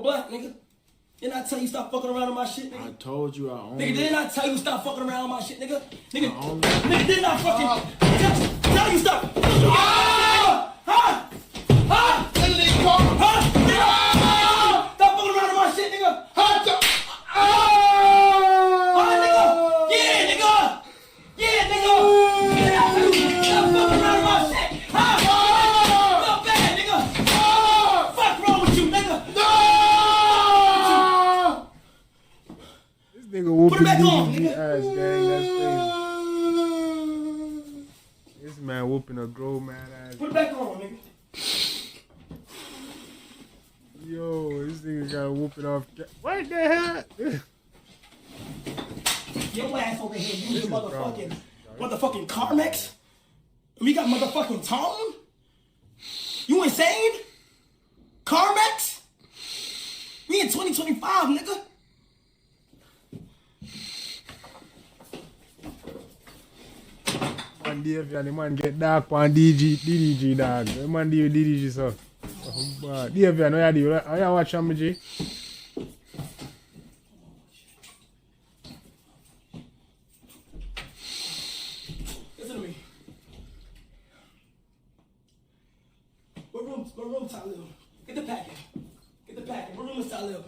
black, nigga. Didn't I tell you stop fucking around on my shit, nigga? I told you I own Nigga, it. didn't I tell you stop fucking around on my shit, nigga? Nigga, didn't I fucking tell you stop? Stop fucking around on my shit, nigga. Yeah, nigga. Stop fucking around on my shit. Not bad, nigga. Fuck wrong with you, nigga? This nigga whooping Put it back on, DDG nigga. ass, gang. That's crazy. This man whooping a grown man ass. Put it back on, nigga. Yo, this nigga got a whooping off. What the hell? Your ass over here using motherfucking Carmex? We got motherfucking Tone? You insane? Carmex? We in 2025, nigga. Man, Dave, and the man get dark on DDG, dog. The man do DDG, so. Oh, Dave, I know you do. How you watch him, G? Listen to me. What room Ty live? Get the packet. What room is Ty live?